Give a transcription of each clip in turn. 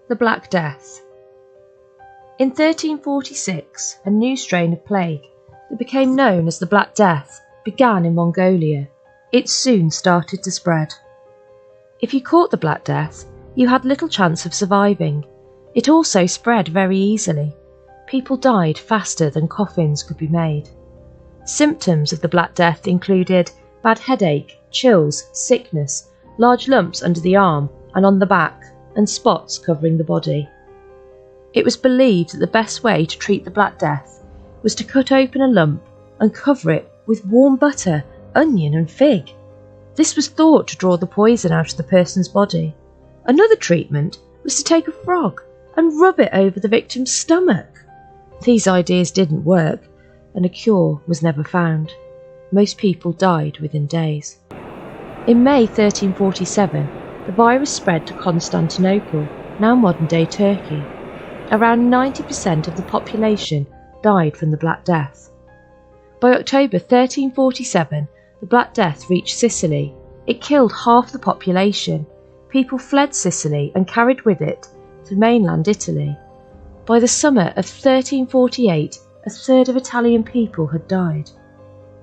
The Black Death. In 1346, a new strain of plague that became known as the Black Death began in Mongolia. It soon started to spread. If you caught the Black Death, you had little chance of surviving. It also spread very easily. People died faster than coffins could be made. Symptoms of the Black Death included bad headache, chills, sickness, large lumps under the arm and on the back, and spots covering the body. It was believed that the best way to treat the Black Death was to cut open a lump and cover it with warm butter, onion and fig. This was thought to draw the poison out of the person's body. Another treatment was to take a frog and rub it over the victim's stomach. These ideas didn't work, and a cure was never found. Most people died within days. In May 1347, the virus spread to Constantinople, now modern-day Turkey. Around 90% of the population died from the Black Death. By October 1347, the Black Death reached Sicily. It killed half the population. People fled Sicily and carried with it to mainland Italy. By the summer of 1348, a third of Italian people had died.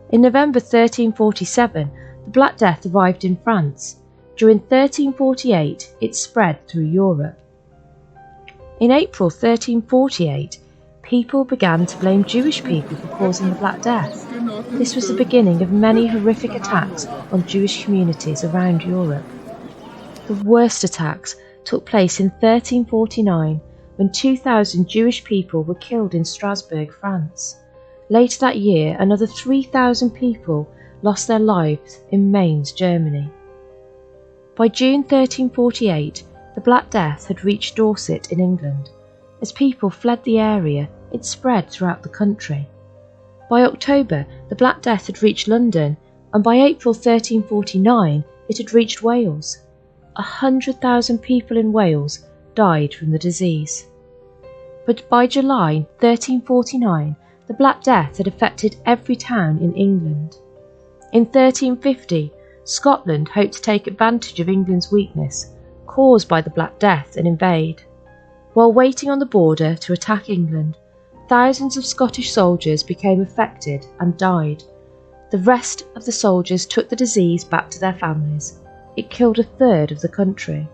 In November 1347, the Black Death arrived in France. During 1348, it spread through Europe. In April 1348, people began to blame Jewish people for causing the Black Death. This was the beginning of many horrific attacks on Jewish communities around Europe. The worst attacks took place in 1349, when 2,000 Jewish people were killed in Strasbourg, France. Later that year, another 3,000 people lost their lives in Mainz, Germany. By June 1348, the Black Death had reached Dorset in England. As people fled the area, it spread throughout the country. By October, the Black Death had reached London, and by April 1349, it had reached Wales. 100,000 people in Wales died from the disease. But by July 1349, the Black Death had affected every town in England. In 1350, Scotland hoped to take advantage of England's weakness caused by the Black Death and invade. While waiting on the border to attack England, thousands of Scottish soldiers became affected and died. The rest of the soldiers took the disease back to their families. It killed a third of the country.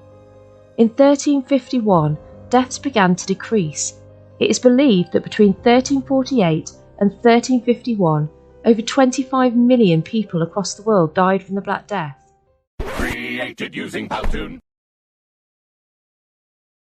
In 1351, deaths began to decrease. It is believed that between 1348 and 1351, over 25 million people across the world died from the Black Death. Created using Powtoon.